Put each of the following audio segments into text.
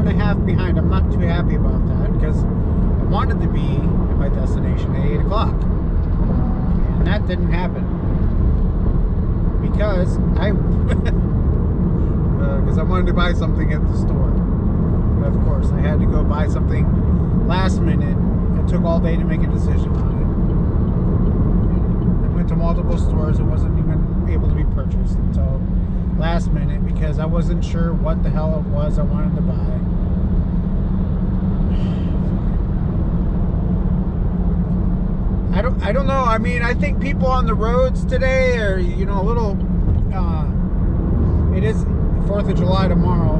and a half behind. I'm not too happy about that because I wanted to be at my destination at 8 o'clock. And that didn't happen. Because I wanted to buy something at the store. But of course, I had to go buy something last minute. It took all day to make a decision on it. I went to multiple stores. It wasn't even able to be purchased until last minute because I wasn't sure what the hell it was I wanted to buy. I don't know. I mean, I think people on the roads today are, a little, it is 4th of July tomorrow,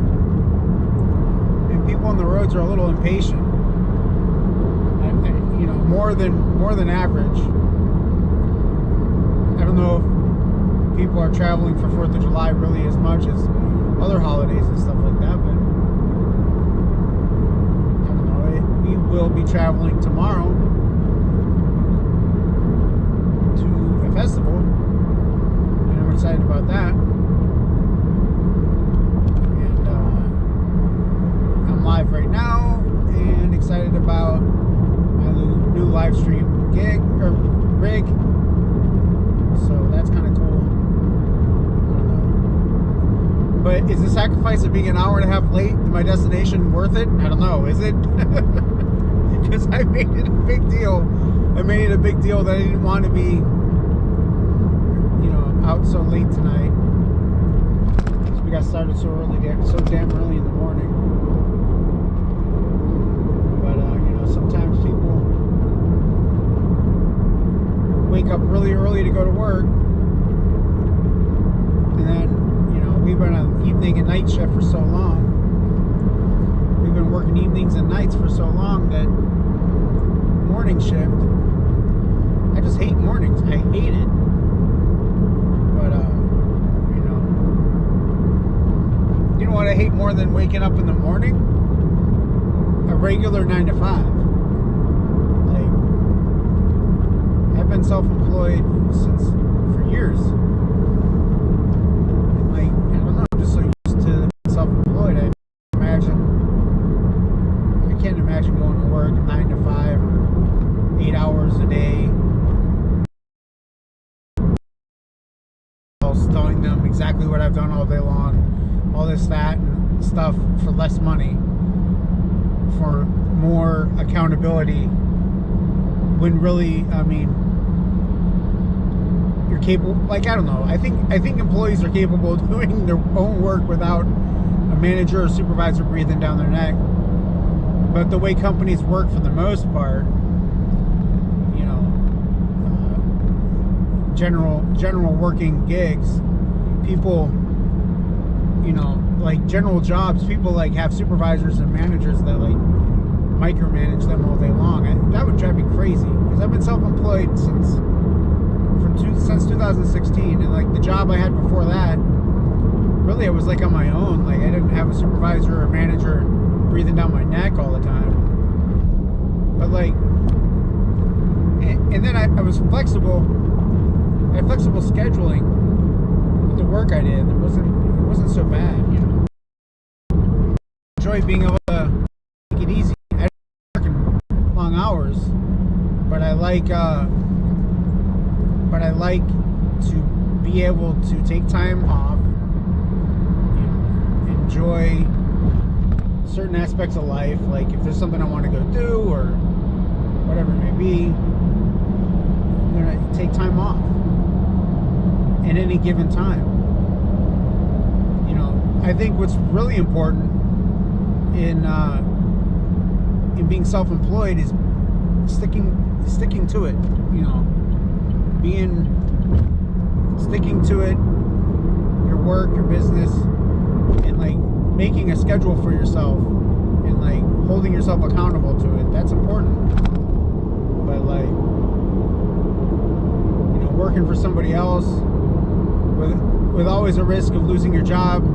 and people on the roads are a little impatient, more than average. I don't know if people are traveling for 4th of July really as much as other holidays and stuff like that, but I don't know. We will be traveling tomorrow to a festival, and I'm excited about that. And I'm live right now and excited about my new live stream rig. So that's kind of cool. I don't know. But is the sacrifice of being an hour and a half late to my destination worth it? I don't know. Is it? Because I made it a big deal. I made it a big deal that I didn't want to be, out so late tonight. So we got started so damn early in the morning. But sometimes people wake up really early to go to work, and then we've been on evening and night shift for so long. We've been working evenings and nights for so long that morning shift, I just hate mornings. I hate it. But you know what I hate more than waking up in the morning? A regular 9 to 5. Like, I've been self-employed for years. And I don't know, I'm just so used to self-employed. I can't imagine going to work 9 to 5 or 8 hours a day. Telling them exactly what I've done all day long, all this, that, and stuff for less money, for more accountability, when really, I mean, you're capable. Like, I don't know. I think employees are capable of doing their own work without a manager or supervisor breathing down their neck. But the way companies work, for the most part, general working gigs, people, like general jobs, people like have supervisors and managers that like micromanage them all day long. That would drive me crazy because I've been self-employed since 2016, and like the job I had before that, really I was like on my own. Like, I didn't have a supervisor or manager breathing down my neck all the time. But like, and then I was flexible. I had flexible scheduling with the work I did. It wasn't so bad, I enjoy being able to make it easy. I didn't work in long hours, but I like to be able to take time off, enjoy certain aspects of life. Like, if there's something I want to go do or whatever it may be, I'm gonna take time off at any given time. I think what's really important in being self-employed is sticking to it. Sticking to it, your work, your business, and like making a schedule for yourself and like holding yourself accountable to it. That's important. But like, working for somebody else with always a risk of losing your job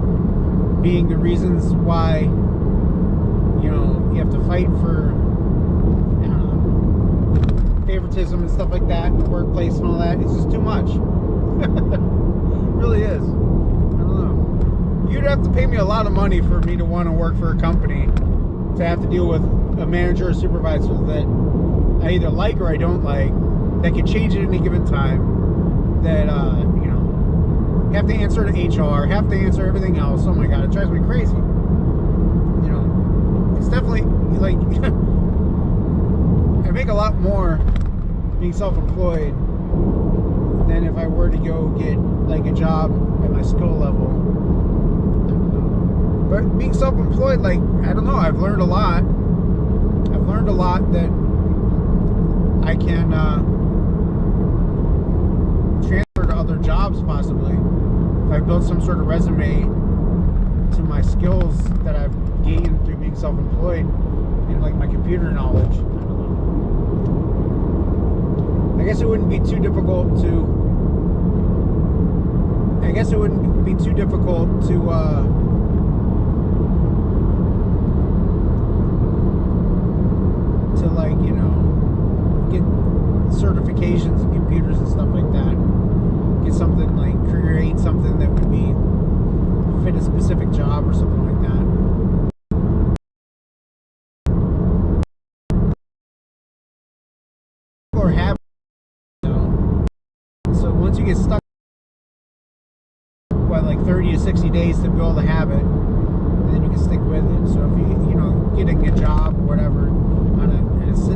being the reasons why you have to fight for, I don't know, favoritism and stuff like that in the workplace and all that. It's just too much. It really is. I don't know. you'd have to pay me a lot of money for me to want to work for a company, to have to deal with a manager or supervisor that I either like or I don't like, that can change at any given time, that, you know, have to answer to HR, have to answer everything else. Oh my God, it drives me crazy. You know, it's definitely, like, I make a lot more being self-employed than if I were to go get, like, a job at my skill level. But being self-employed, like, I don't know, I've learned a lot. I've learned a lot that I can transfer to other jobs, possibly. If I build some sort of resume to my skills that I've gained through being self-employed and, like, my computer knowledge. I don't know. I guess it wouldn't be too difficult to like, you know, get certifications in computers and stuff like that. Get something, like, create something that would be fit a specific job or something like that. Or habit, you know. So once you get stuck, like 30 to 60 days to build a habit, and then you can stick with it. So if you know, getting a job or whatever on a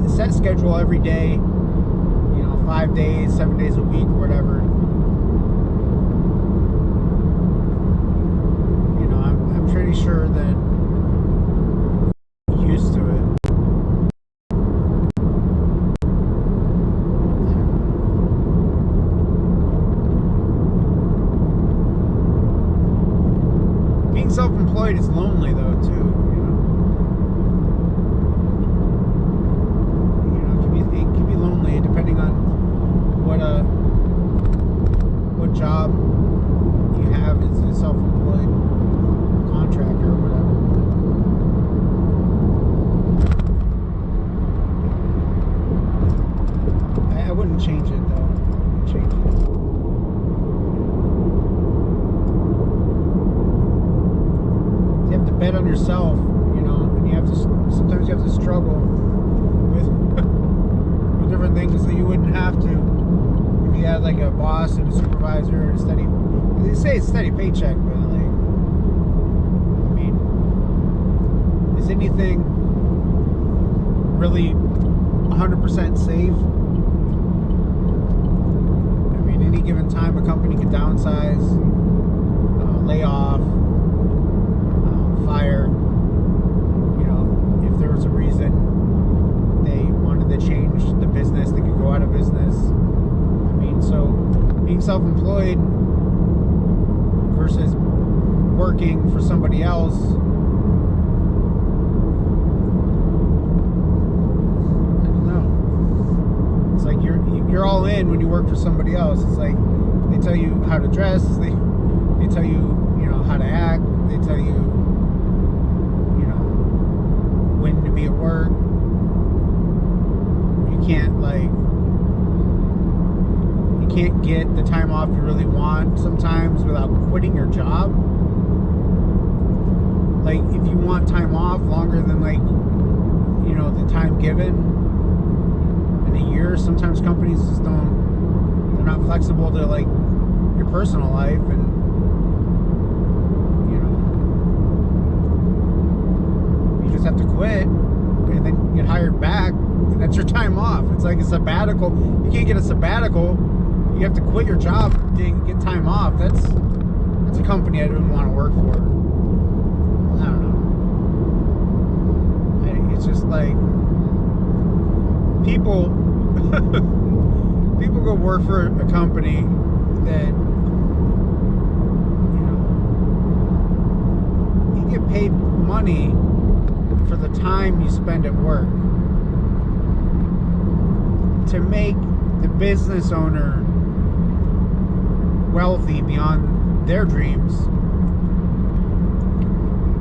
set schedule every day, you know, 5 days, 7 days a week, or whatever, you know, I'm pretty sure that you're used to it. Being self-employed is lonely, though, too, you know. It can be lonely depending on what job you have as a self-employed contractor or whatever. I wouldn't change it, though. I wouldn't change it. You have to bet on yourself, you know, and sometimes you have to struggle with different things that you wouldn't have to if you had, like, a boss and a supervisor and a steady, they say it's steady paycheck, but, like, I mean, is anything really 100% safe? I mean, any given time a company could downsize, lay off, fire, you know, if there was a reason they wanted to change the business, they could go out of business. I mean, so being self-employed versus working for somebody else, I don't know. It's like you're all in when you work for somebody else. It's like they tell you how to dress, they tell you, you know, how to act, they tell you, when to be at work. You can't get the time off you really want sometimes without quitting your job. Like, if you want time off longer than, like, you know, the time given in a year, sometimes companies just they're not flexible to, like, your personal life, and just have to quit and then get hired back, and that's your time off. It's like a sabbatical. You can't get a sabbatical. You have to quit your job to get time off. That's a company I don't want to work for. I don't know. It's just like people go work for a company that, you get paid money for the time you spend at work. To make the business owner wealthy beyond their dreams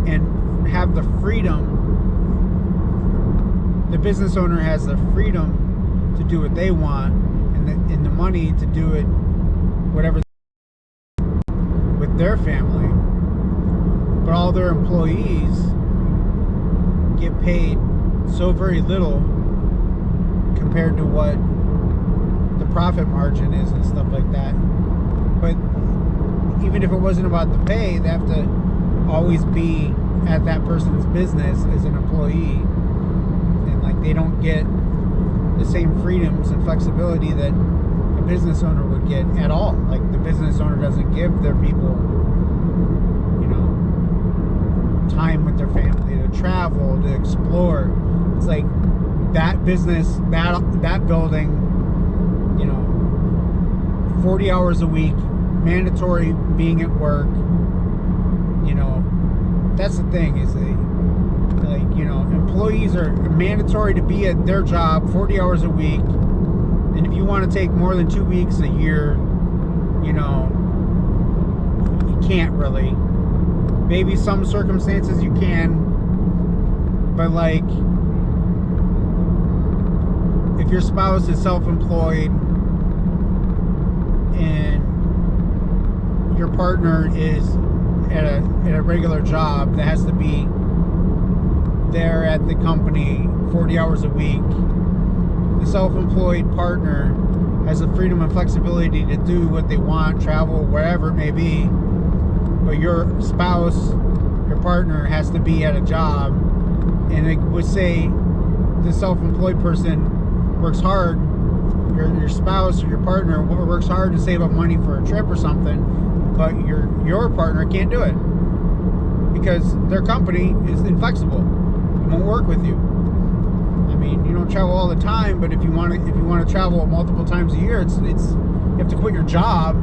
and have the freedom, the business owner has the freedom to do what they want, and the money to do it whatever with their family. but all their employees get paid so very little compared to what the profit margin is and stuff like that. But even if it wasn't about the pay, they have to always be at that person's business as an employee, and like they don't get the same freedoms and flexibility that a business owner would get at all. Like the business owner doesn't give their people, you know, time with their family to travel, to explore. It's like that business, that building, you know, 40 hours a week, mandatory being at work. You know, that's the thing, is like, you know, employees are mandatory to be at their job 40 hours a week. And if you want to take more than 2 weeks a year, you know, you can't really. Maybe some circumstances you can, but like, if your spouse is self-employed and your partner is at a regular job that has to be there at the company 40 hours a week, the self-employed partner has the freedom and flexibility to do what they want, travel wherever it may be, but your spouse, your partner, has to be at a job. And it would say the self-employed person works hard, your spouse or your partner works hard to save up money for a trip or something, but your partner can't do it because their company is inflexible. It won't work with you. I mean, you don't travel all the time, but if you want to travel multiple times a year, it's you have to quit your job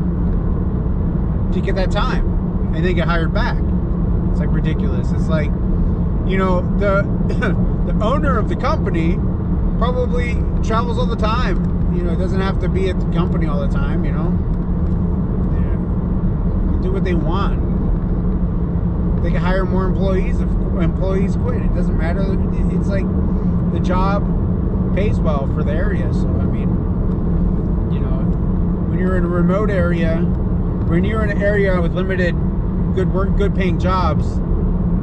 to get that time and then get hired back. It's like ridiculous. It's like, you know, the owner of the company probably travels all the time. You know, it doesn't have to be at the company all the time, you know. They do what they want. They can hire more employees if employees quit. It doesn't matter. It's like the job pays well for the area. So, I mean, you know, when you're in a remote area, when you're in an area with limited good paying jobs,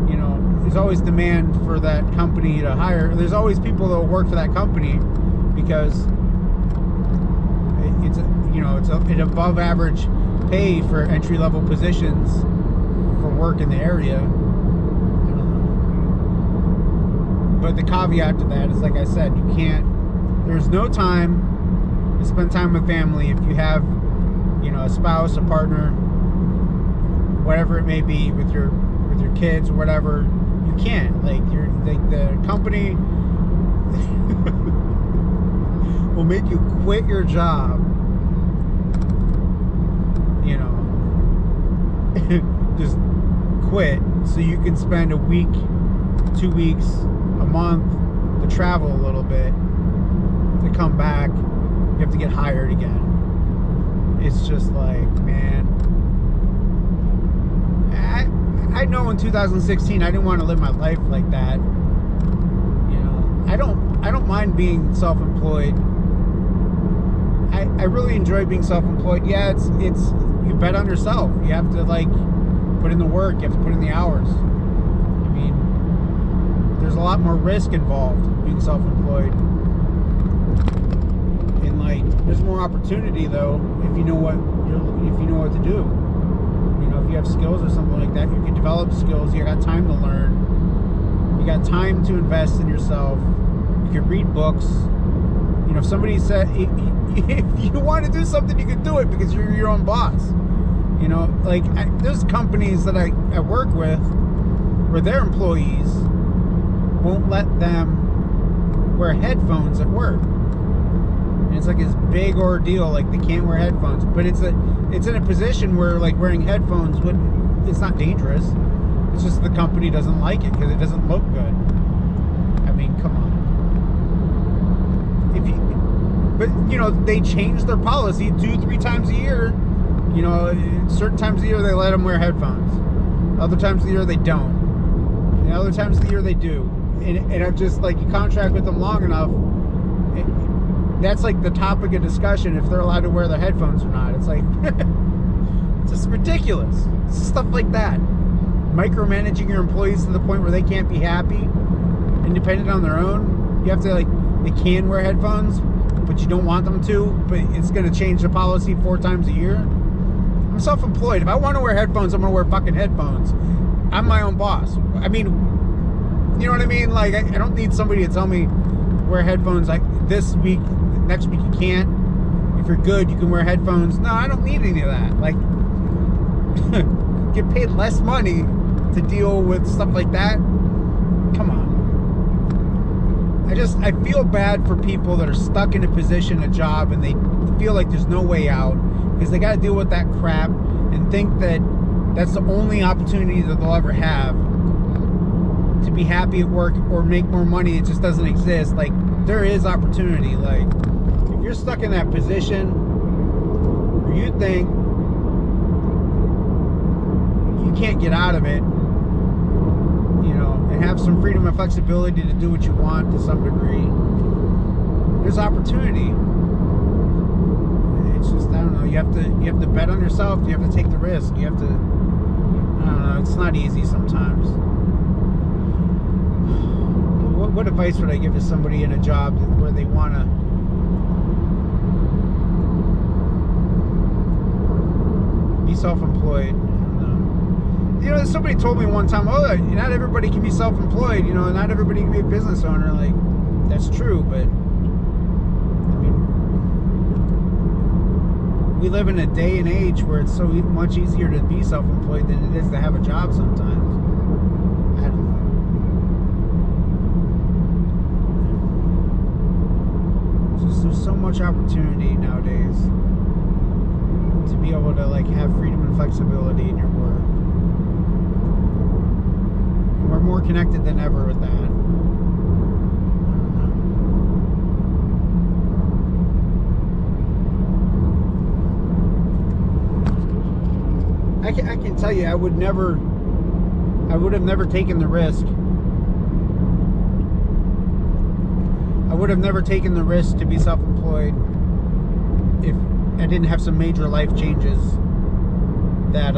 you know, there's always demand for that company to hire. There's always people that will work for that company because it's an above average pay for entry level positions for work in the area. But the caveat to that is, like I said, there's no time to spend time with family if you have, you know, a spouse, a partner, whatever it may be, with your kids or whatever. You can't. Like, the company will make you quit your job, you know, just quit so you can spend a week, 2 weeks, a month to travel a little bit, to come back. You have to get hired again. It's just like, man, I know in 2016 I didn't want to live my life like that. You know, I don't mind being self-employed. I really enjoy being self-employed. Yeah, it's you bet on yourself. You have to, like, put in the work. You have to put in the hours. I mean, there's a lot more risk involved being self-employed. And, like, there's more opportunity though if you know what to do. You know, if you have skills or something like that, you can develop skills. You got time to learn. You got time to invest in yourself. You can read books. You know, if somebody said, if you want to do something, you can do it because you're your own boss. You know, like, there's companies that I work with where their employees won't let them wear headphones at work. And it's like this big ordeal, like they can't wear headphones. But it's in a position where, like, wearing headphones it's not dangerous. It's just the company doesn't like it because it doesn't look good. I mean, come on. But, you know, they change their policy 2-3 times a year. You know, certain times of the year they let them wear headphones. Other times of the year they don't. And other times of the year they do. And I'm just like, you contract with them long enough, that's like the topic of discussion, if they're allowed to wear their headphones or not. It's like, it's just ridiculous. Stuff like that. micromanaging your employees to the point where they can't be happy, independent on their own. You have to, like, they can wear headphones, but you don't want them to, but it's going to change the policy 4 times a year. I'm self-employed. If I want to wear headphones, I'm going to wear fucking headphones. I'm my own boss. I mean, you know what I mean? Like, I don't need somebody to tell me wear headphones like this week, next week you can't. If you're good, you can wear headphones. No, I don't need any of that. Like, get paid less money to deal with stuff like that. Come on. I feel bad for people that are stuck in a position, a job, and they feel like there's no way out because they got to deal with that crap and think that that's the only opportunity that they'll ever have to be happy at work or make more money. It just doesn't exist. Like, there is opportunity. Like, if you're stuck in that position where you think you can't get out of it, you know, and have some freedom and flexibility to do what you want to some degree, there's opportunity. It's just, I don't know, you have to bet on yourself. You have to take the risk. You have to, I don't know, it's not easy sometimes. What advice would I give to somebody in a job where they want to be self-employed? You know, somebody told me one time, oh, not everybody can be self-employed, you know, not everybody can be a business owner. Like, that's true, but I mean, we live in a day and age where it's so much easier to be self-employed than it is to have a job sometimes. I don't know. There's so much opportunity nowadays to be able to, like, have freedom and flexibility in your work. We're more connected than ever with that. I can tell you, I would have never taken the risk. I would have never taken the risk to be self-employed if I didn't have some major life changes that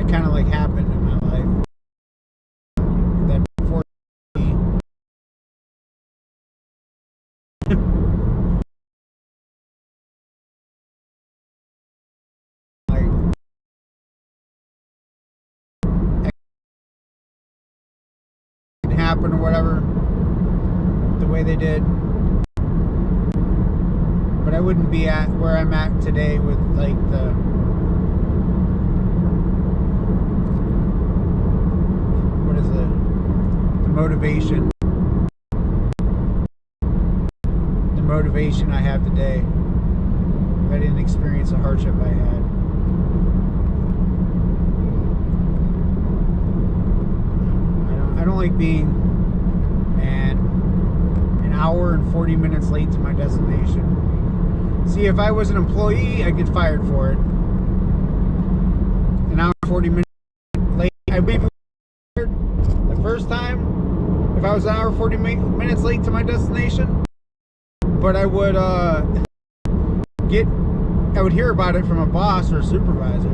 kind of like happened in my life that forced me like it happened or whatever the way they did, but I wouldn't be at where I'm at today with, like, the motivation I have today if I didn't experience the hardship I had. I don't like being, man, an hour and 40 minutes late to my destination. See, if I was an employee, I'd get fired for it. An hour and 40 minutes late, I maybe be fired the first time if I was an hour 40 minutes late to my destination, but I would hear about it from a boss or a supervisor,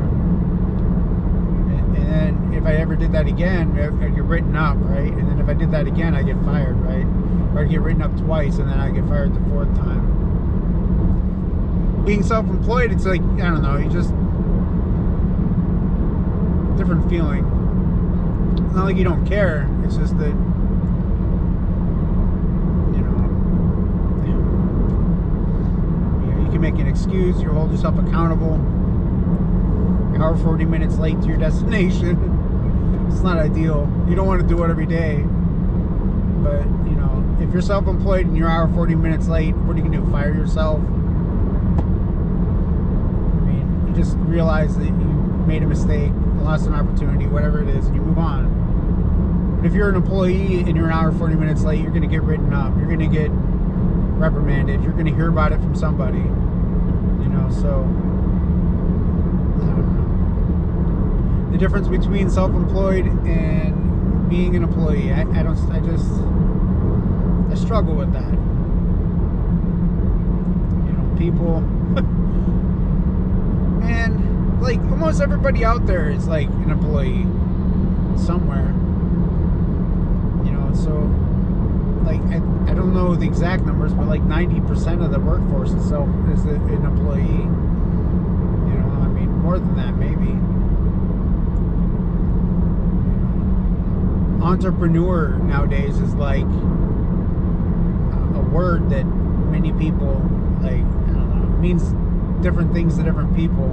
and then if I ever did that again, I'd get written up, right? And then if I did that again, I'd get fired, right? Or I'd get written up twice, and then I'd get fired the 4th time. Being self-employed, it's like, I don't know, you just, different feeling. It's not like you don't care, it's just that, you can make an excuse, you hold yourself accountable. You're hour 40 minutes late to your destination. It's not ideal. You don't want to do it every day, but, you know, if you're self-employed and you're hour 40 minutes late, what are you gonna do, fire yourself? I mean, you just realize that you made a mistake, lost an opportunity, whatever it is, and you move on. But if you're an employee and you're an hour 40 minutes late, you're going to get written up, you're going to get reprimanded, you're going to hear about it from somebody, you know. So I don't know. The difference between self-employed and being an employee, I struggle with that. You know, people, man, like almost everybody out there is like an employee somewhere, you know. So like I don't know the exact numbers, but like 90% of the workforce itself is an employee. You know, I mean more than that maybe. Entrepreneur nowadays is like a word that many people like, I don't know, it means different things to different people.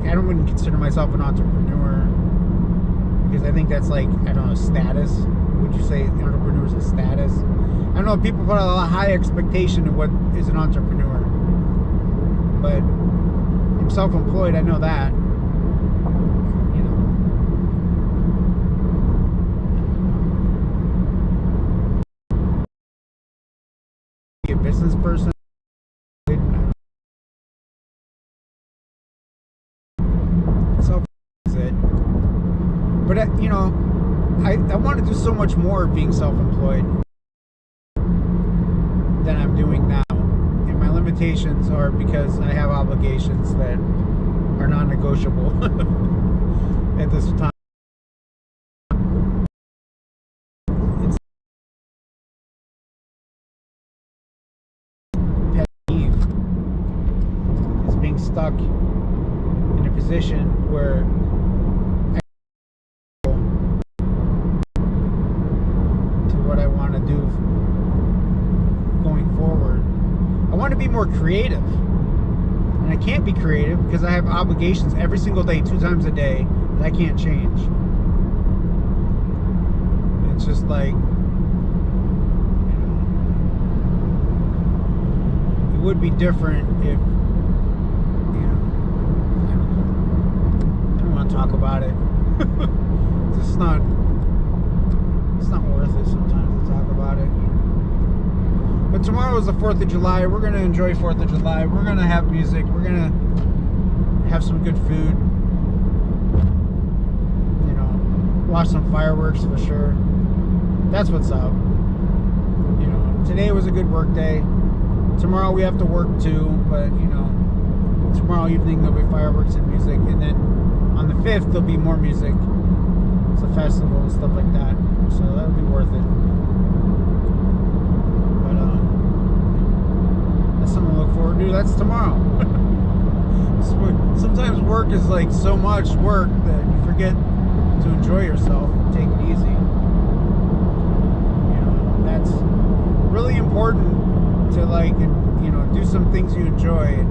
I wouldn't consider myself an entrepreneur because I think that's like, I don't know, status. Would you say entrepreneur is a status? I don't know, people put a high expectation of what is an entrepreneur, but I'm self-employed, I know that. You know, be a business person. But you know, I want to do so much more being self-employed than I'm doing now, and my limitations are because I have obligations that are non-negotiable at this time. It's pet peeve is being stuck in a position where be more creative, and I can't be creative because I have obligations every single day, 2 times a day, that I can't change. It's just like, you know, it would be different if, you know, I don't want to talk about it. It's just not, it's not worth it sometimes to talk about it. But tomorrow is the 4th of July. We're going to enjoy 4th of July. We're going to have music. We're going to have some good food. You know, watch some fireworks for sure. That's what's up. You know, today was a good work day. Tomorrow we have to work too, but you know, tomorrow evening there'll be fireworks and music, and then on the 5th there'll be more music. It's a festival and stuff like that. So that'll be worth it. Something to look forward to. That's tomorrow. Sometimes work is like so much work that you forget to enjoy yourself and take it easy. You know, that's really important to like, you know, do some things you enjoy. And,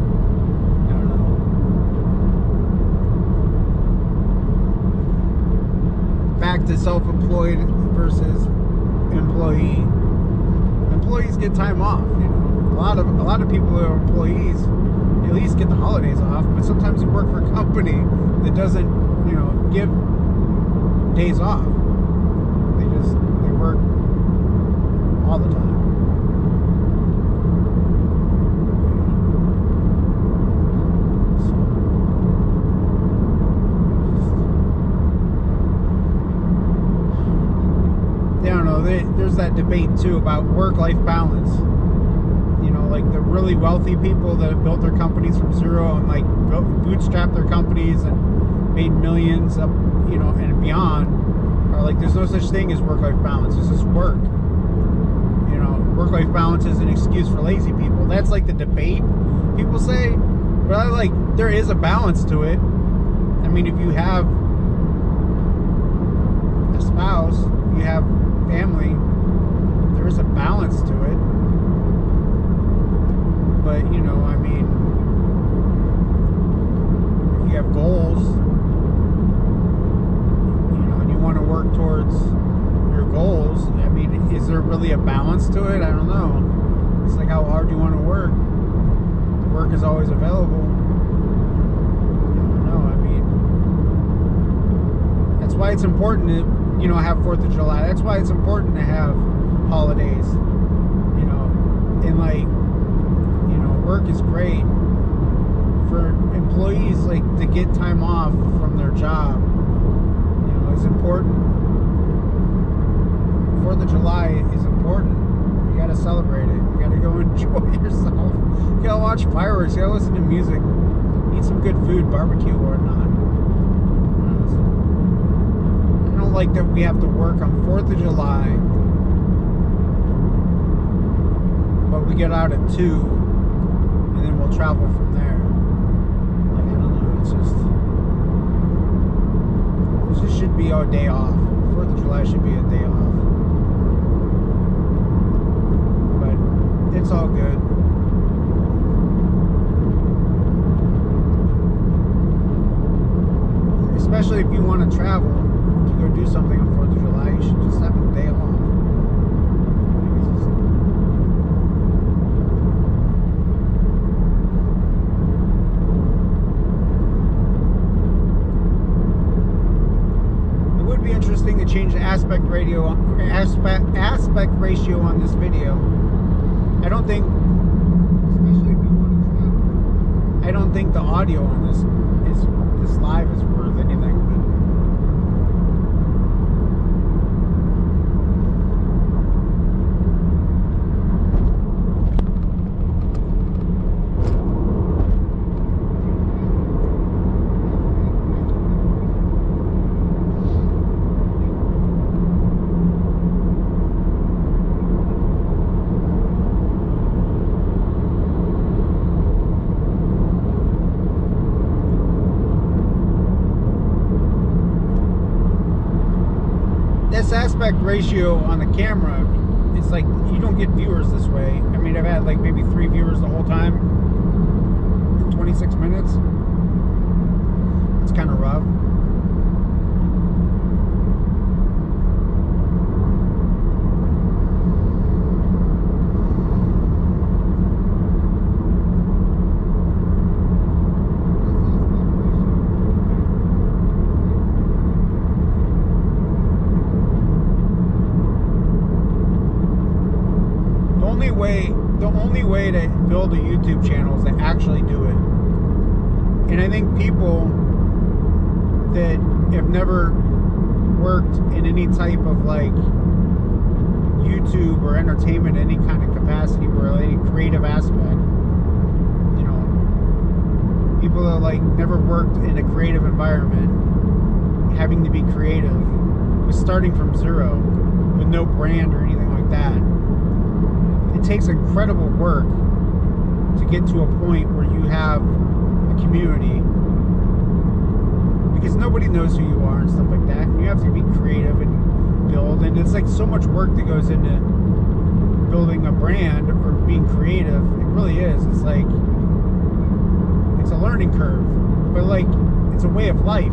I don't know. Back to self-employed versus employee. Employees get time off, you know. A lot of people who are employees at least get the holidays off, but sometimes you work for a company that doesn't, you know, give days off. They work all the time. I don't know. There's that debate too about work-life balance. You know, like the really wealthy people that have built their companies from zero and like bootstrapped their companies and made millions up, you know, and beyond, are like, there's no such thing as work-life balance. It's just work. You know, work-life balance is an excuse for lazy people. That's like the debate people say. But I like, there is a balance to it. I mean, if you have a spouse, you have family, there is a balance to it. But, you know, I mean, if you have goals, you know, and you want to work towards your goals, I mean, is there really a balance to it? I don't know. It's like how hard you want to work. The work is always available. I don't know. I mean, that's why it's important to, you know, have 4th of July. That's why it's important to have holidays, you know, and like, work is great for employees, like to get time off from their job, you know, is important. 4th of July is important. You gotta celebrate it. You gotta go enjoy yourself. You gotta watch fireworks. You gotta listen to music. Eat some good food, barbecue or whatnot. I don't like that we have to work on 4th of July, but we get out at 2, and then we'll travel from there. Like, I don't know. It's just, this should be our day off. 4th of July should be a day off. But it's all good. Especially if you want to travel to go do something on 4th of July, you should just have a day off. It would be interesting to change the aspect ratio on this video. I don't think, especially if you want to travel, I don't think the audio on this live is worth anything. This aspect ratio on the camera, it's like you don't get viewers this way. I mean, I've had like maybe 3 viewers the whole time in 26 minutes. It's kind of rough. The only way to build a YouTube channel is to actually do it. And I think people that have never worked in any type of like YouTube or entertainment, any kind of capacity or any creative aspect, you know, people that like never worked in a creative environment, having to be creative, with starting from zero, with no brand or anything like that. It takes incredible work to get to a point where you have a community, because nobody knows who you are and stuff like that. And you have to be creative and build, and it's like so much work that goes into building a brand or being creative. It really is. It's like, it's a learning curve, but like, it's a way of life.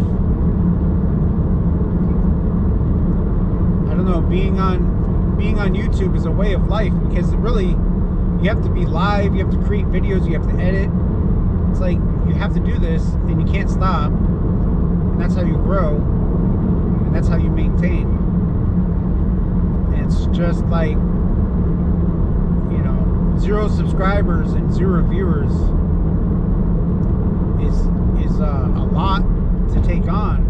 I don't know, being on YouTube is a way of life, because it really, you have to be live, you have to create videos, you have to edit. It's like, you have to do this and you can't stop, and that's how you grow, and that's how you maintain. And it's just like, you know, 0 subscribers and 0 viewers is a lot to take on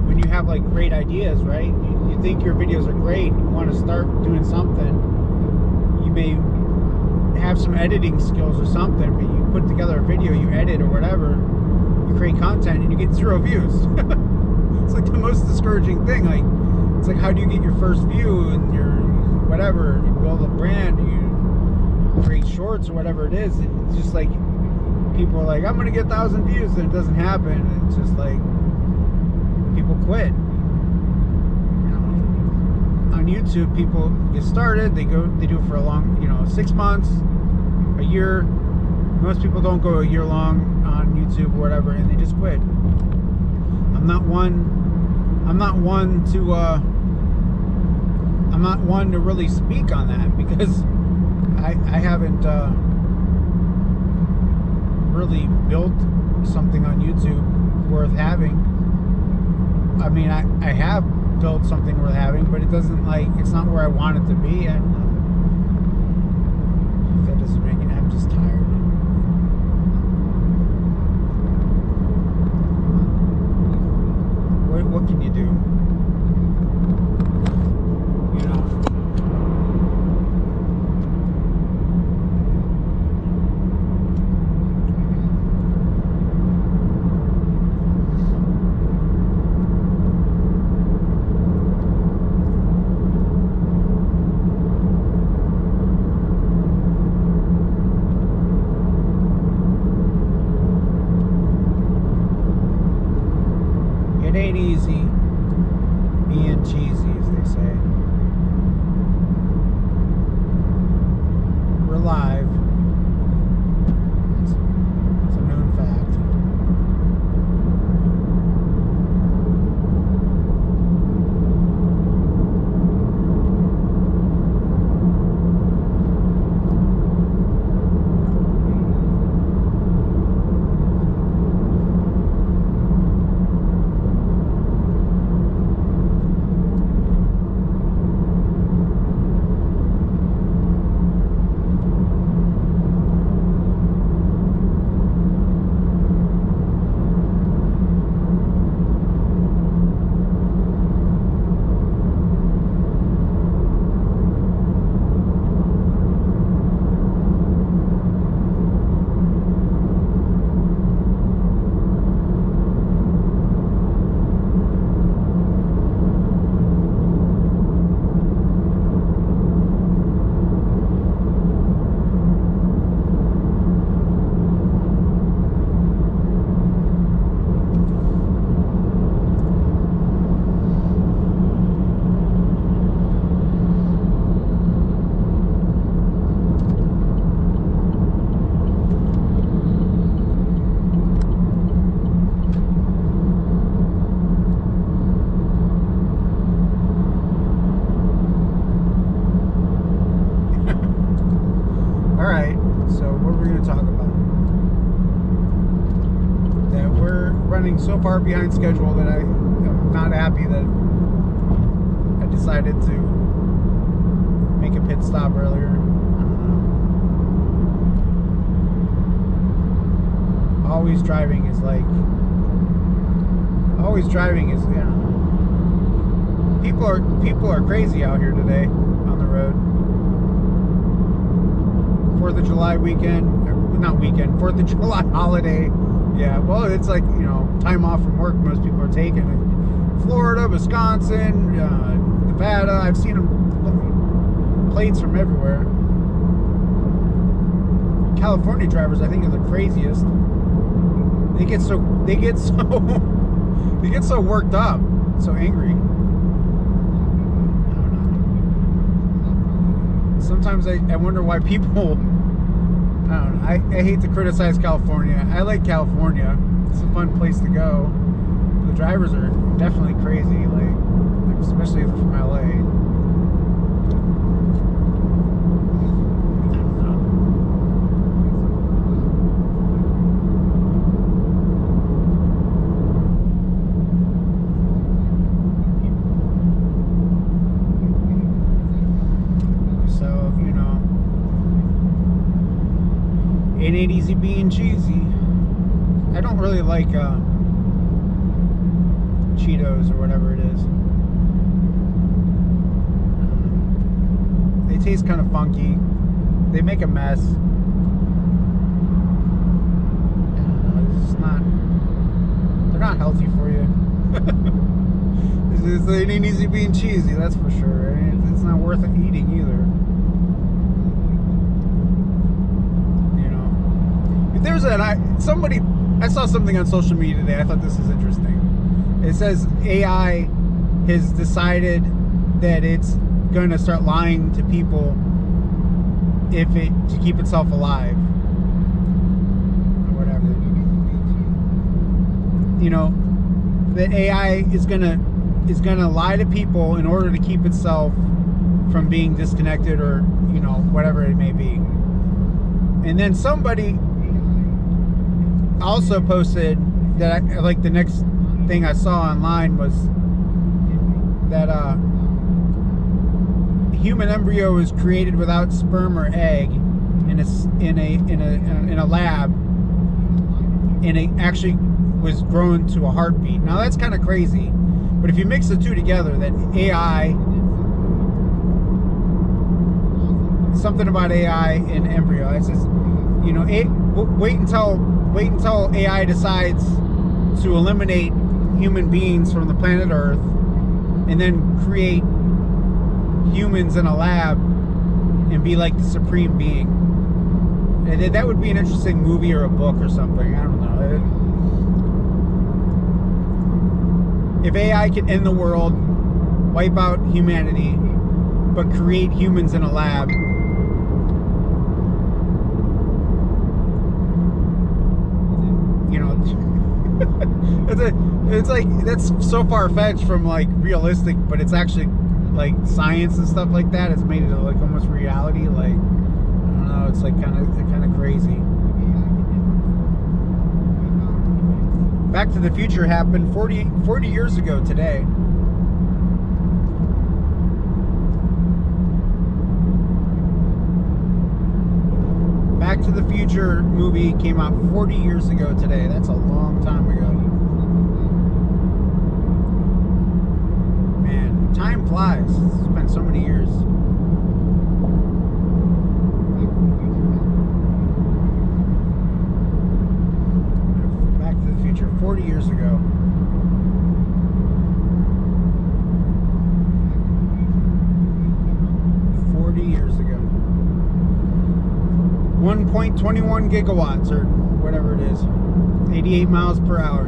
when you have like great ideas, right? You think your videos are great, you want to start doing something, you may have some editing skills or something, but you put together a video, you edit or whatever, you create content and you get 0 views. It's like the most discouraging thing. Like, it's like, how do you get your first view and your whatever, you build a brand, you create shorts or whatever it is, and it's just like, people are like, I'm gonna get 1,000 views, and it doesn't happen. It's just like, people quit. On YouTube, people get started, they do it for a long, 6 months, a year. Most people don't go a year long on YouTube or whatever, and they just quit. I'm not one to really speak on that, because I haven't really built something on YouTube worth having. I mean, I have built something worth having, but it doesn't, like, it's not where I want it to be. I don't know. That doesn't make it. I'm just tired. What can you do? You know, so far behind schedule that I'm not happy that I decided to make a pit stop earlier. I don't know. Always driving is, yeah. People are crazy out here today on the road. 4th of July weekend, not weekend, 4th of July holiday. Yeah, well, it's like, time off from work most people are taking. In Florida, Wisconsin, Nevada, I've seen them, plates from everywhere. California drivers, I think, are the craziest. They get so worked up, so angry. Sometimes I wonder why people, I don't know, I hate to criticize California. I like California. It's a fun place to go. The drivers are definitely crazy, especially if they're from LA. I don't know. So, it ain't easy being cheesy. I don't really like Cheetos or whatever it is. They taste kind of funky. They make a mess. They're not healthy for you. It ain't easy being cheesy, that's for sure. It's not worth eating either. I saw something on social media today. I thought this was interesting. It says AI has decided that it's going to start lying to people to keep itself alive or whatever. That AI is gonna lie to people in order to keep itself from being disconnected or whatever it may be. And then somebody also posted that the next thing I saw online was that human embryo is created without sperm or egg in a lab, and it actually was grown to a heartbeat. Now that's kind of crazy, but if you mix the two together, that AI, something about AI and embryo, it says, wait until AI decides to eliminate human beings from the planet Earth and then create humans in a lab and be like the supreme being. And that would be an interesting movie or a book or something. I don't know. If AI could end the world, wipe out humanity, but create humans in a lab, it's like, that's so far-fetched from realistic, but it's actually science and stuff like that. It's made it almost reality. I don't know, it's kind of crazy. Back to the Future happened 40 years ago today. Back to the Future movie came out 40 years ago today. That's a long time ago. Man, time flies. It's been so many years. Back to the Future 40 years ago. Years ago. 1.21 gigawatts or whatever it is. 88 miles per hour.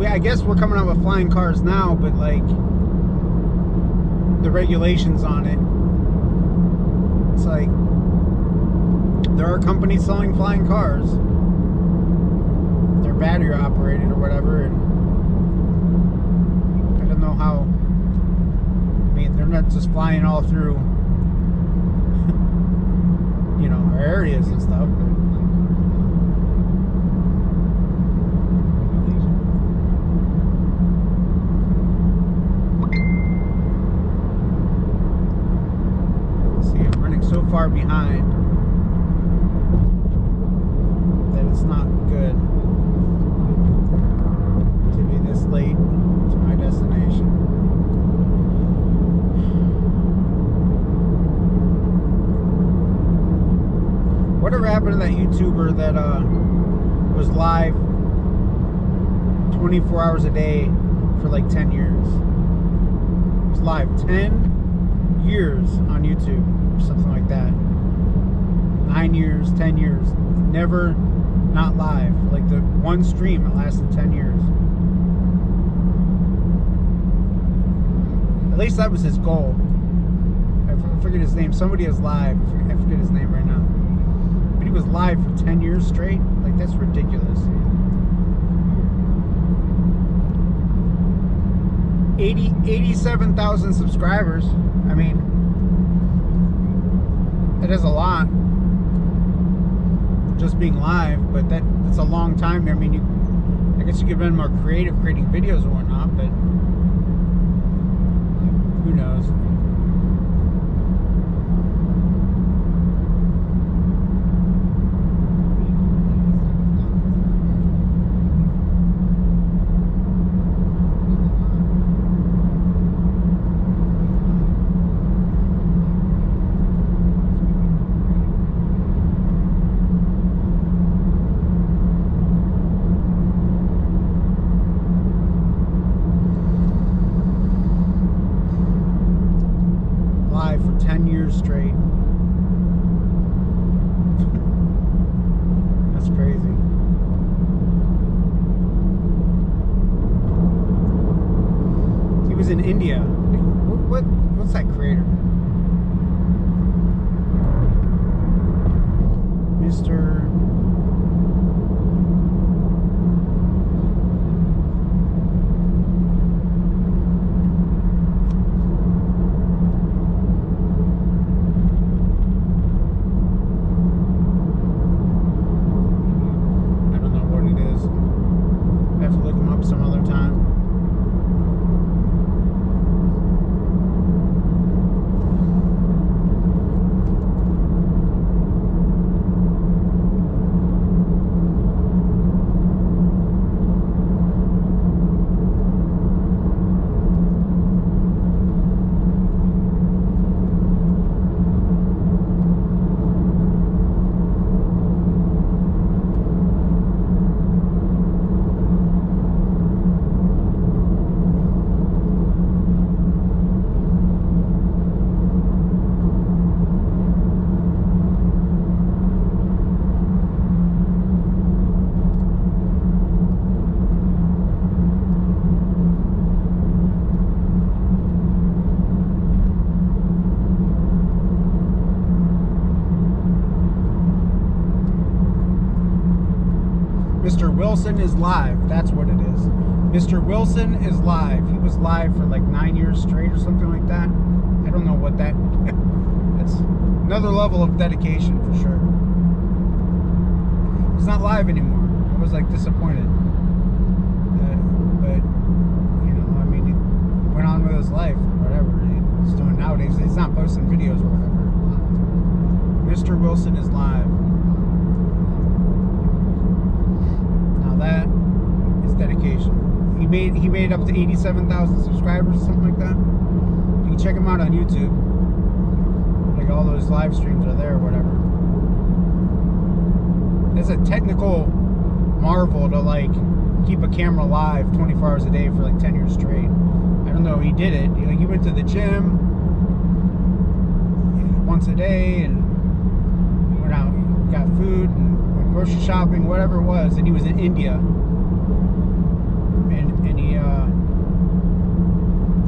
I guess we're coming out with flying cars now, but the regulations on it, it's there are companies selling flying cars. They're battery operated or whatever, and I don't know how. They're not just flying all through, our areas and stuff. But far behind that it's not good to be this late to my destination. Whatever happened to that YouTuber that was live 24 hours a day for like 10 years? He was live 10 years on YouTube or something like that. 9 years, 10 years, never not live. Like the one stream, it lasted 10 years. At least that was his goal. I forget his name. Somebody is live. I forget his name right now. But he was live for 10 years straight. Like, that's ridiculous. 87,000 subscribers. I mean, it is a lot for just being live, but that's a long time. I mean, I guess you could have been more creative creating videos or whatnot, but who knows? For 10 years straight. That's crazy. He was in India. What's that creator? Mr. some other time. Mr. Wilson is live. That's what it is. Mr. Wilson is live. He was live for like 9 years straight or something like that. I don't know what that... That's another level of dedication for sure. He's not live anymore. I was like disappointed. But, you know, I mean, he went on with his life or whatever he's doing nowadays. He's not posting videos or whatever. Mr. Wilson is live. That is dedication. He made up to 87,000 subscribers or something like that. You can check him out on YouTube. Like all those live streams are there or whatever. It's a technical marvel to like keep a camera live 24 hours a day for like 10 years straight. I don't know, he did it. He went to the gym once a day and went out, got food and grocery shopping, whatever it was, and he was in India, and he,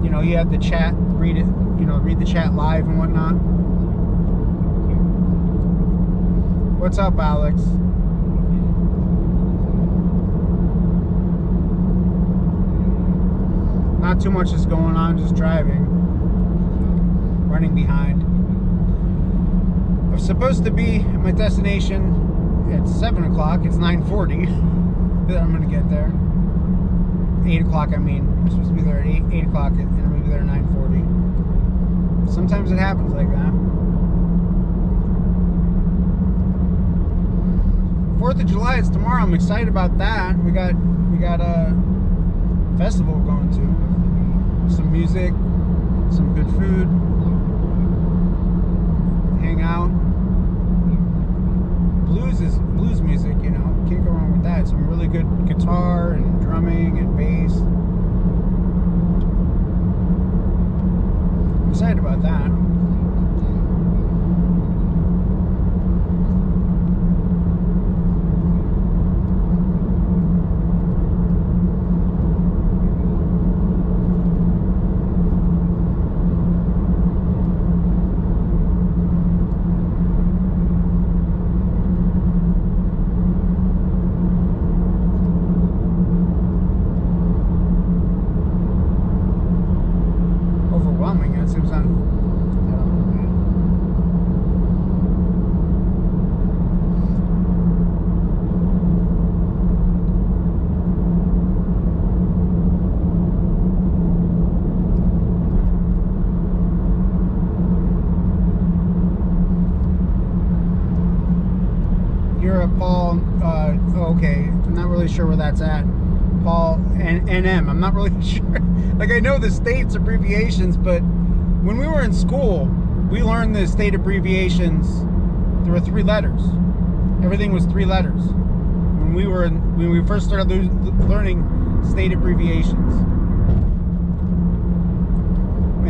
you know, he had the chat, read the chat live and whatnot. What's up, Alex? Not too much is going on, just driving, running behind. I was supposed to be at my destination at 7 o'clock. It's 9:40 that I'm gonna get there. 8 o'clock, I mean. I'm supposed to be there at 8 o'clock and I'm gonna be there at 9:40. Sometimes it happens like that. 4th of July is tomorrow. I'm excited about that. We got a festival we're going to. Some music, some good food, hang out. Blues music, you know, can't go wrong with that. Some really good guitar and drumming and bass. I'm excited about that. You're a Paul, okay, I'm not really sure where that's at. Paul NM, I'm not really sure. Like, I know the state's abbreviations, but when we were in school, we learned the state abbreviations. There were 3 letters. Everything was 3 letters. When we first started learning state abbreviations.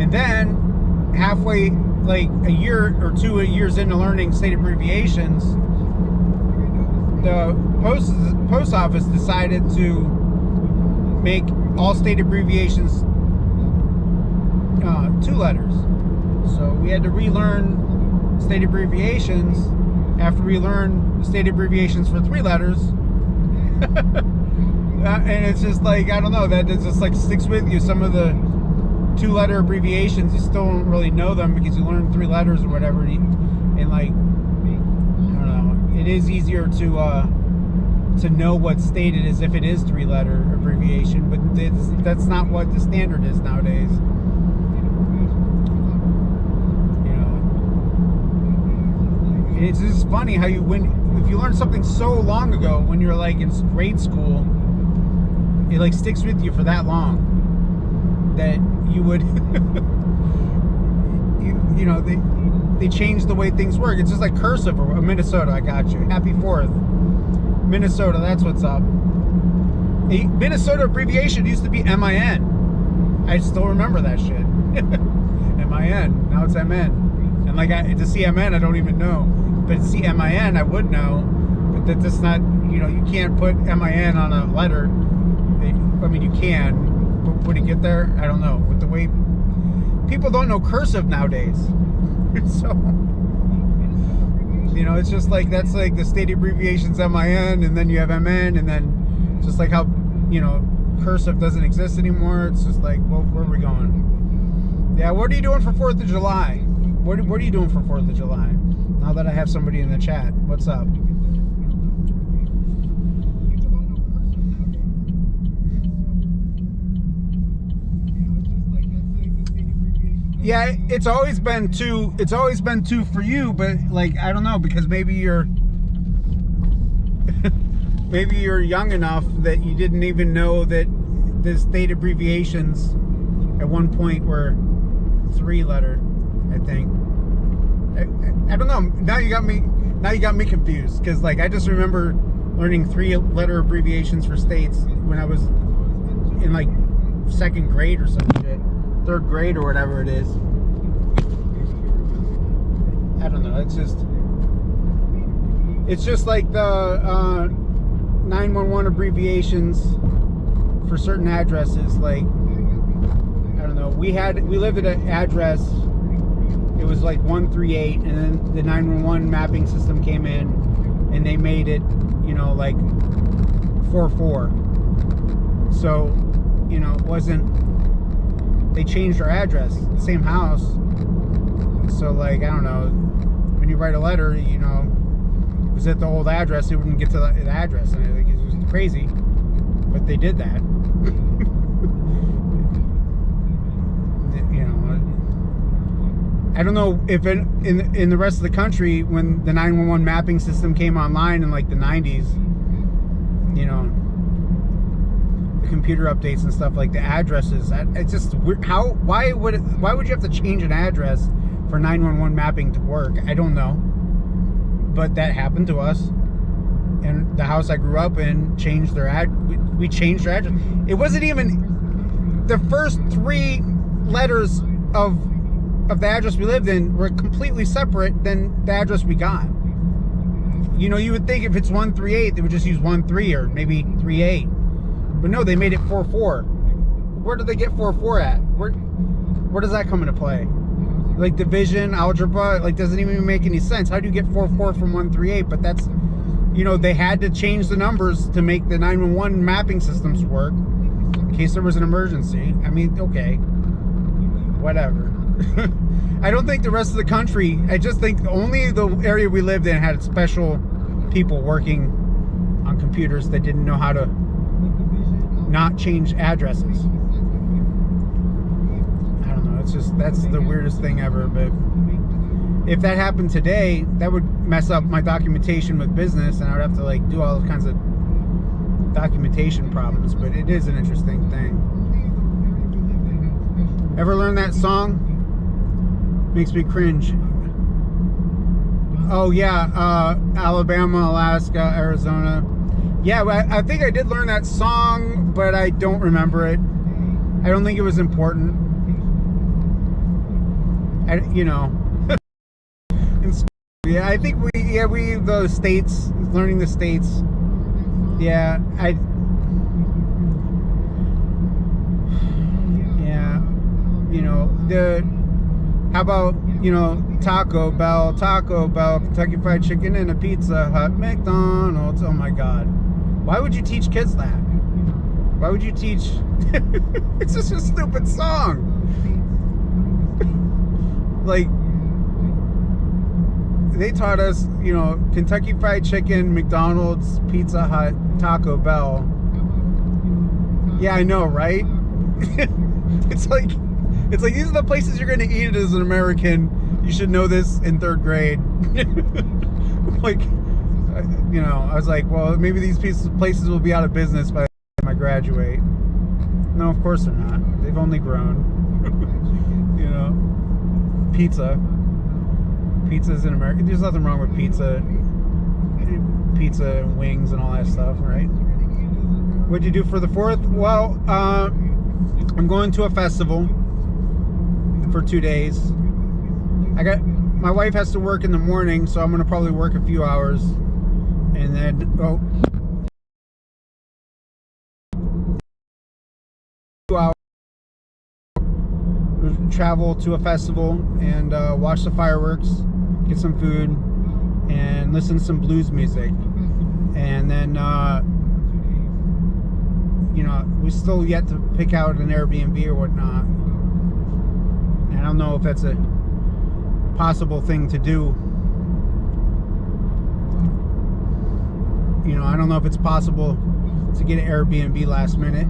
And then, halfway, like a year or 2 years into learning state abbreviations, the post office decided to make all state abbreviations 2 letters. So we had to relearn state abbreviations after we learned state abbreviations for 3 letters. And it's just like, I don't know, that it just like sticks with you. Some of the 2-letter abbreviations, you still don't really know them because you learn 3 letters or whatever. And like, it is easier to know what state it is if it is 3-letter abbreviation, but that's not what the standard is nowadays. You know, it's just funny how if you learn something so long ago when you're like in grade school, it like sticks with you for that long that you would, you know, they changed the way things work. It's just like cursive or Minnesota. I got you. Happy 4th. Minnesota, that's what's up. A Minnesota abbreviation used to be MIN. I still remember that shit. MIN. Now it's MN. And like to see MN, I don't even know. But to see MIN, I would know. But that's not, you know, you can't put MIN on a letter. I mean, you can. But would it get there? I don't know. With the way people don't know cursive nowadays. So, you know, it's just like, that's like the state abbreviations MIN, and then you have MN, and then just like how, you know, cursive doesn't exist anymore. It's just like, well, where are we going? Yeah, what are you doing for 4th of July? What are you doing for 4th of July? Now that I have somebody in the chat, what's up? Yeah, it's always been 2. It's always been 2 for you, but like, I don't know, because maybe you're young enough that you didn't even know that the state abbreviations at one point were 3-letter, I think. I don't know. Now you got me confused, because like I just remember learning 3-letter abbreviations for states when I was in like 2nd grade or some shit. 3rd grade or whatever it is. I don't know. It's just like the 911 abbreviations for certain addresses. Like, I don't know. We lived at an address. It was like 138, and then the 911 mapping system came in, and they made it, you know, like 44. So, you know, it wasn't. They changed our address, the same house. So like, I don't know, when you write a letter, you know, it was at the old address, it wouldn't get to the address, and I think it was crazy, but they did that. You know, I don't know if in the rest of the country, when the 911 mapping system came online in like the 90s, you know, the computer updates and stuff, like the addresses, it's just weird. Why would you have to change an address for 911 mapping to work? I don't know, but that happened to us. And the house I grew up in changed their we changed their address. It wasn't even the first 3 letters of the address we lived in were completely separate than the address we got. You know, you would think if it's 138, they would just use 13 or maybe 38. But no, they made it 44. Where did they get 44 at? Where does that come into play? Like division, algebra, like doesn't even make any sense. How do you get 44 from 138? But that's, you know, they had to change the numbers to make the 911 mapping systems work in case there was an emergency. I mean, okay, whatever. I don't think the rest of the country, I just think only the area we lived in had special people working on computers that didn't know how to not change addresses. I don't know, it's just, that's the weirdest thing ever. But if that happened today, that would mess up my documentation with business, and I would have to like do all kinds of documentation problems. But it is an interesting thing. Ever learn that song? Makes me cringe. Oh yeah, Alabama, Alaska, Arizona. Yeah, I think I did learn that song, but I don't remember it. I don't think it was important. You know. Yeah, I think the states, learning the states. Yeah, you know, how about, you know, Taco Bell, Kentucky Fried Chicken, and a Pizza Hut, McDonald's. Oh my God. Why would you teach kids that? Why would you teach? It's just a stupid song. Like, they taught us, you know, Kentucky Fried Chicken, McDonald's, Pizza Hut, Taco Bell. Yeah, I know, right? It's like these are the places you're going to eat as an American. You should know this in 3rd grade. Like, you know, I was like, well, maybe these places will be out of business by the time I graduate. No, of course they're not. They've only grown. You know, pizza's in America. There's nothing wrong with pizza and wings and all that stuff, right? What'd you do for the 4th? Well, I'm going to a festival for 2 days. My wife has to work in the morning, so I'm gonna probably work a few hours, and then travel to a festival and watch the fireworks, get some food, and listen to some blues music. And then you know, we still yet to pick out an Airbnb or whatnot. I don't know if that's a possible thing to do. You know, I don't know if it's possible to get an Airbnb last minute.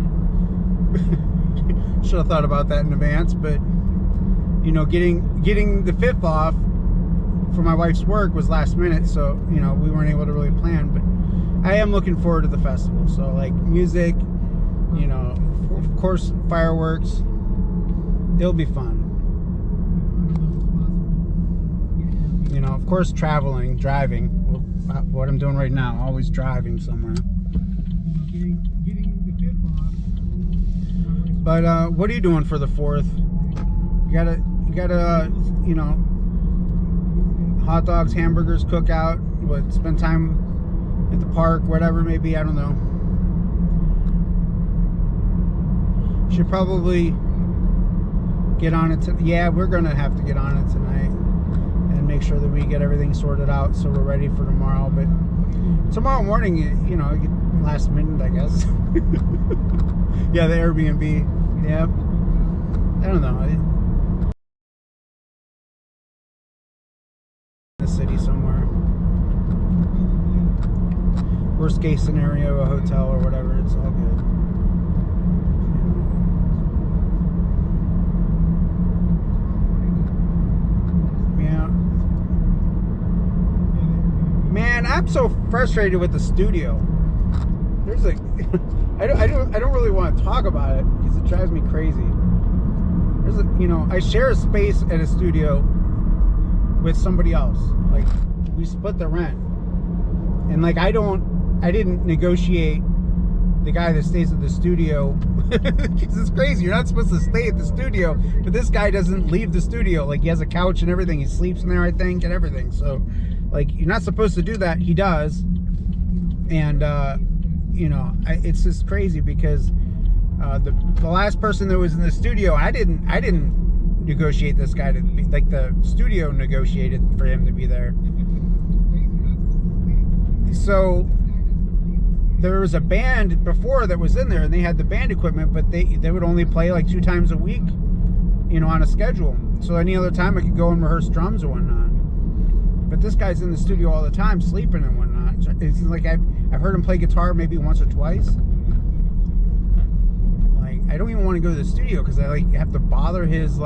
Should have thought about that in advance, but you know, getting the 5th off for my wife's work was last minute, so you know, we weren't able to really plan. But I am looking forward to the festival. So like music, you know, of course fireworks. It'll be fun. You know, of course driving. What I'm doing right now, always driving somewhere. But what are you doing for the 4th? You gotta, you know, hot dogs, hamburgers, cookout. What? Spend time at the park, whatever it may be. I don't know. Should probably get on it. Yeah, we're gonna have to get on it tonight and make sure that we get everything sorted out so we're ready for tomorrow. But tomorrow morning, you know, last minute, I guess. Yeah, the Airbnb. Yep. I don't know. The city somewhere. Worst case scenario, a hotel or whatever. It's all good. I'm so frustrated with the studio. There's like, I don't really want to talk about it because it drives me crazy. There's a, you know, I share a space at a studio with somebody else. Like, we split the rent, and like I didn't negotiate the guy that stays at the studio because it's crazy. You're not supposed to stay at the studio, but this guy doesn't leave the studio. Like, he has a couch and everything. He sleeps in there, I think, and everything. So, like, you're not supposed to do that. He does, and you know, it's just crazy because the last person that was in the studio, I didn't negotiate this guy to be, like, the studio negotiated for him to be there. So there was a band before that was in there, and they had the band equipment, but they would only play like 2 times a week, you know, on a schedule. So any other time I could go and rehearse drums or whatnot. But this guy's in the studio all the time, sleeping and whatnot. It's like I've heard him play guitar maybe once or twice. Like, I don't even want to go to the studio because I like have to bother his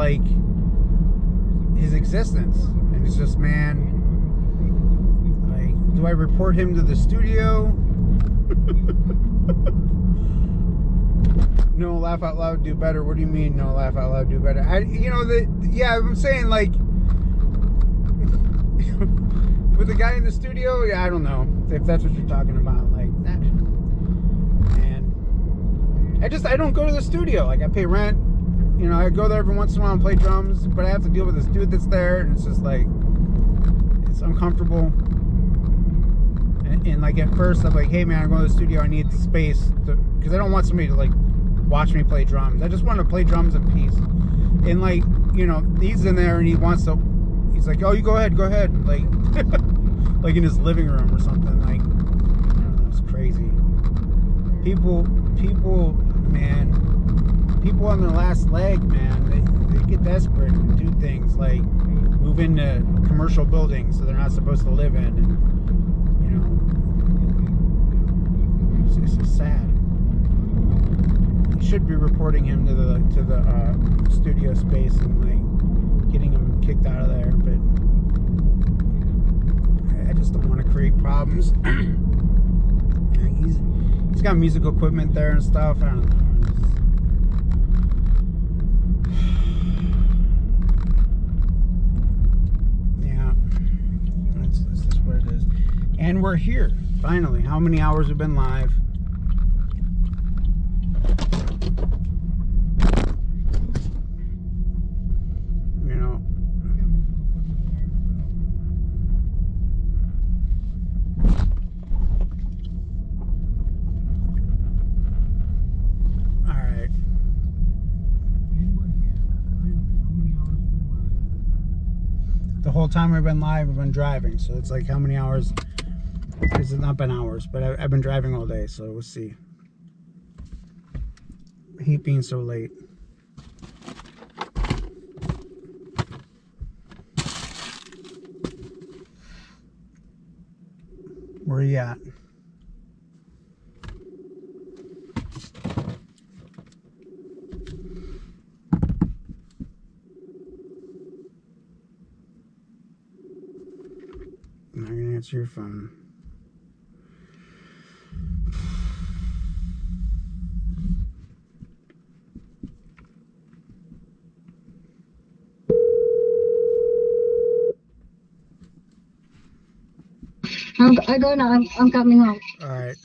existence, and it's just, man. Like, do I report him to the studio? No, laugh out loud, do better. What do you mean, no, laugh out loud, do better? Yeah, I'm saying, like, with the guy in the studio, yeah, I don't know if that's what you're talking about. Like, that, man, I don't go to the studio. Like, I pay rent, you know, I go there every once in a while and play drums, but I have to deal with this dude that's there, and it's just like, it's uncomfortable. And like, at first I'm like, hey man, I'm going to the studio, I need space, because I don't want somebody to like watch me play drums. I just want to play drums in peace. And like, you know, he's in there and he's like, oh, you go ahead, like like in his living room or something. Like, I don't know, it's crazy. People, man, people on their last leg, man, they get desperate and do things like move into commercial buildings that they're not supposed to live in, and it's just sad. You should be reporting him to the studio space and like getting him kicked out of there, but I just don't want to create problems. He's got musical equipment there and stuff. I don't know. Yeah, that's just what it is. And we're here. Finally, how many hours have been live? You know. All right. The whole time we've been live, I've been driving, so it's like how many hours? It's not been hours, but I've been driving all day, so we'll see. I hate being so late. Where are you at? I'm not gonna answer your phone. I go now. I'm coming home. All right.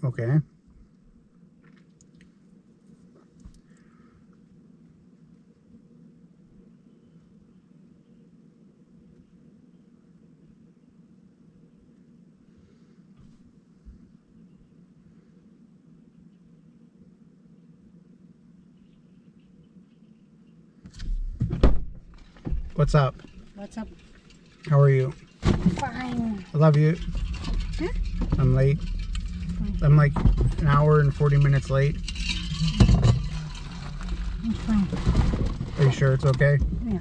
Okay. What's up? What's up? How are you? fine. I love you. Huh? I'm late. I'm like an hour and 40 minutes late. I'm fine. Are you sure it's okay? Yeah.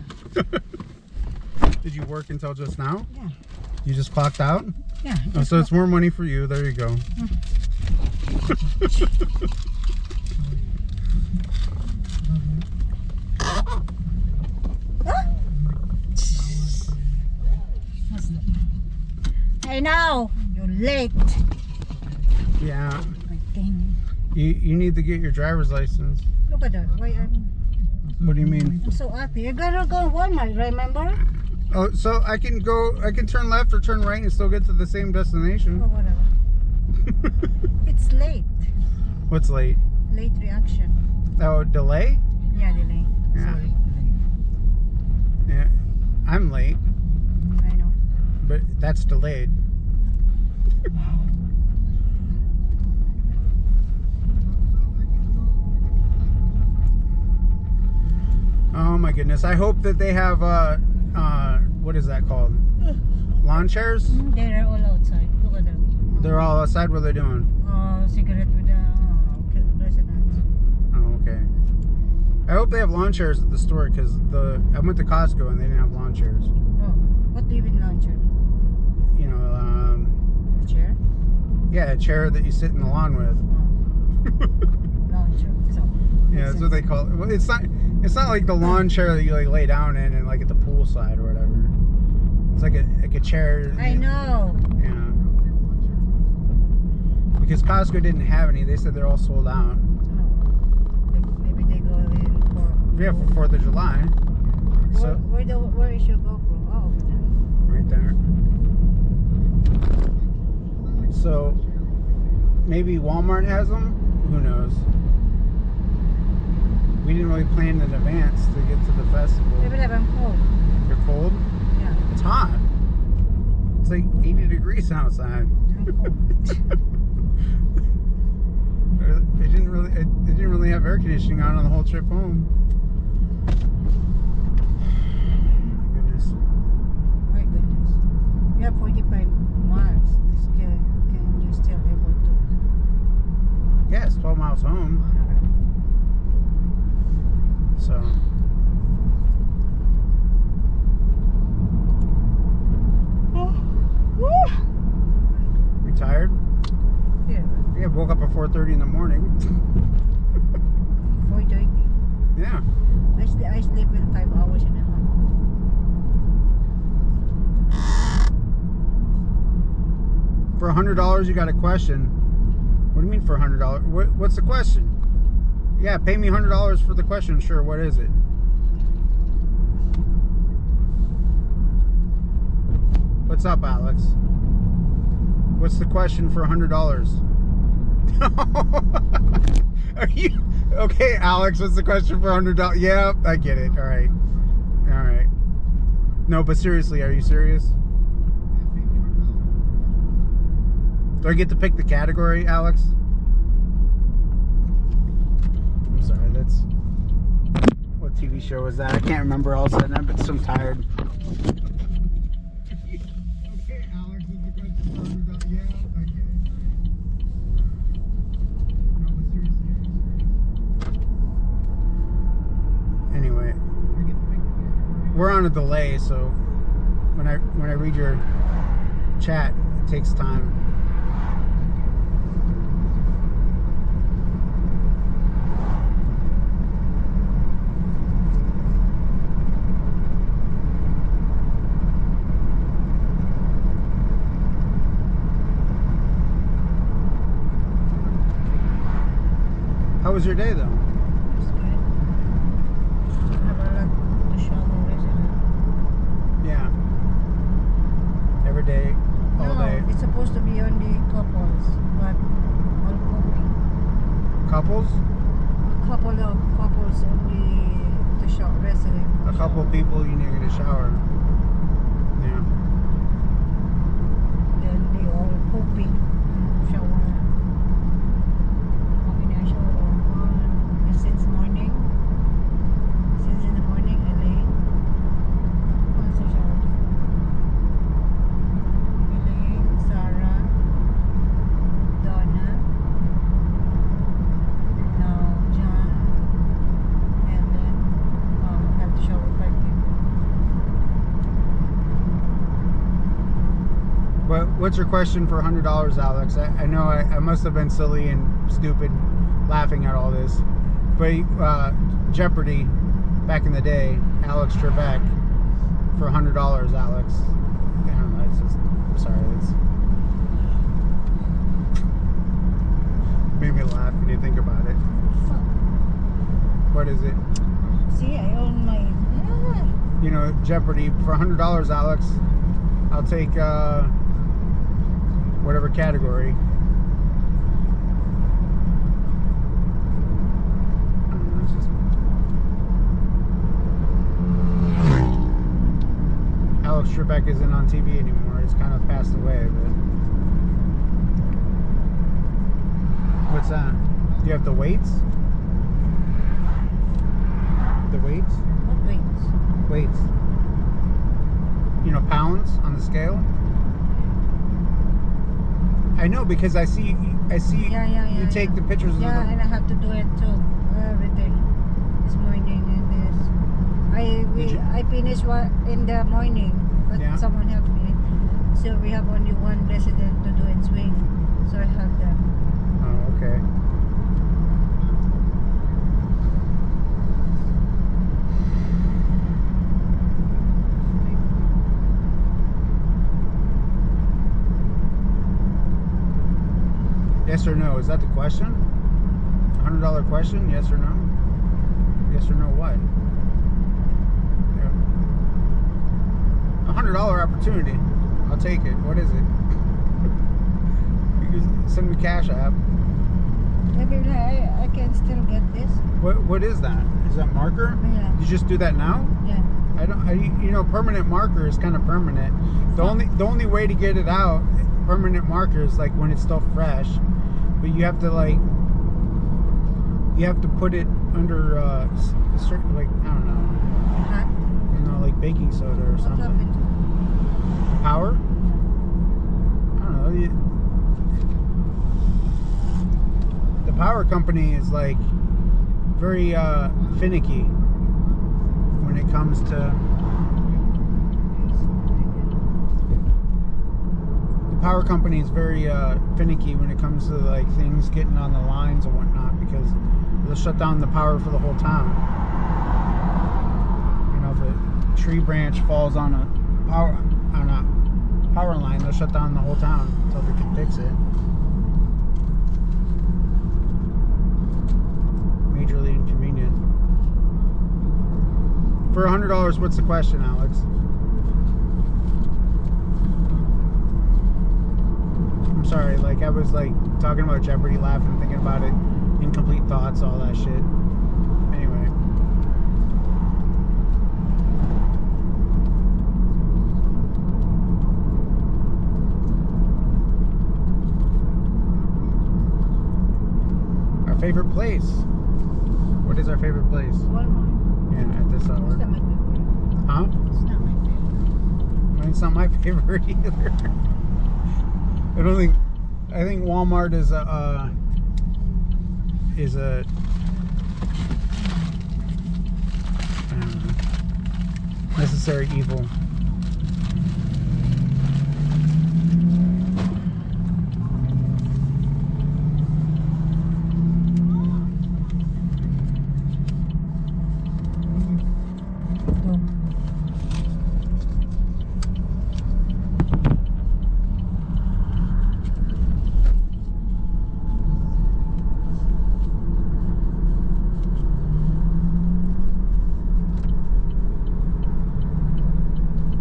Did you work until just now? Yeah. You just clocked out? Yeah. Oh, so it's more money for you. There you go. I know. You're late. Yeah. Okay. You need to get your driver's license. Look at that. Why What do you mean? I'm so happy. You're gonna go Walmart, remember? Oh, so I can turn left or turn right and still get to the same Or destination. whatever. It's late. What's late? Late reaction. Oh, delay? Yeah, delay. Yeah. Sorry. Yeah. I'm late, I know. but that's delayed. Oh my goodness. I hope that they have what is that called? Lawn chairs? They're all outside. Look at them. They're all outside. What are they doing? Cigarette with the residents. Oh, okay. I hope they have lawn chairs at the store because I went to Costco and they didn't have lawn chairs. Oh, what do you mean launcher? You know, A chair? yeah, a chair that you sit in the lawn with. Oh. Launcher. So. Yeah, that's what they call it. Well, it's not like the lawn chair that you like lay down in and like at the poolside or whatever. It's like a chair. I know. Yeah. Because Costco didn't have any. They said they're all sold out. Oh. Maybe they go in for. Yeah, for 4th of July. So Where is your GoPro? Oh, over there. right there. So maybe Walmart has them. Who knows? We didn't really plan in advance to get to the festival. Maybe I'm cold. You're cold? Yeah. It's hot. It's like 80 degrees outside. I'm cold. It didn't really have air conditioning on the whole trip home. My goodness. My goodness. You have 45 miles. Can you still able to? Yeah, it's 12 miles home. So. You tired? Yeah. Yeah, woke up at 4:30 in the morning. 4:30. Yeah. I sleep with 5 hours and a half. For $100, you got a question. What do you mean for $100? What's the question? Yeah, pay me $100 for the question. Sure, what is it? What's up, Alex? What's the question for $100? Are you okay, Alex? What's the question for $100? Yeah, I get it. All right. No, but seriously, are you serious? Do I get to pick the category, Alex? I'm sorry, that's... What TV show was that? I can't remember all of a sudden. I'm so tired. Okay, Alex, is the question for $100? Yeah, I get it. No, but seriously, are you serious? Anyway, we're on a delay, so when I read your chat, it takes time. How was your day, though? It's good. Have a lot to shower, isn't Yeah. Every day, it? all No, day. it's supposed to be only couples, but all cooking. Couples? A couple of couples only to shower, resident. A couple people you need to get a shower. Yeah. Then they all cooking. Shower. Since morning. Since in the morning, LA. Also shower. What's your question for $100, Alex? I know I must have been silly and stupid laughing at all this. But Jeopardy, back in the day, Alex Trebek, for $100, Alex. I don't know, it's just, I'm sorry, it's made me laugh when you think about it. What is it? See, I own my... You know, Jeopardy, for $100, Alex, I'll take whatever category. I don't know, it's just... Alex Trebek isn't on TV anymore. He's kind of passed away, but... What's that? Do you have the weights? The weights? What weights? Weights. You know, pounds on the scale? I know, because I see Yeah, you take the pictures of Yeah, the... and I have to do it too. Everything. This morning and this. I finished in the morning, but Yeah. someone helped me. So we have only one resident to do in swing. So I have them. Oh, okay. Yes or no? Is that the question? $100 question? Yes or no? Yes or no what? Yeah. $100 opportunity. I'll take it. What is it? You can send me cash app. Maybe I can still get this. What is that? Is that marker? Yeah. You just do that now? Yeah. You know, permanent marker is kind of permanent. The only way to get it out, permanent marker, is like when it's still fresh. But you have to put it under certain, like, I don't know, Huh? you know, like baking soda or What something. happened? Power? I don't know. The power company is like very finicky when it comes to... Power company is very finicky when it comes to like things getting on the lines and whatnot, because they'll shut down the power for the whole town. You know, if a tree branch falls on a power line, they'll shut down the whole town until they can fix it. Majorly inconvenient. For $100, what's the question, Alex? I'm sorry, like I was like talking about Jeopardy, laughing, thinking about it, incomplete thoughts, all that shit. Anyway. Our favorite place. What is our favorite place? Walmart. Yeah, at this It's not hour. my favorite. Huh? It's not my favorite. Mine's not my favorite either. I think Walmart is a necessary evil. Go.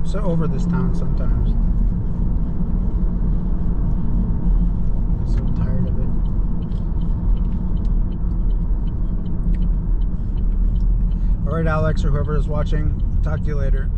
So over this town sometimes. I'm so tired of it. All right, Alex, or whoever is watching, talk to you later.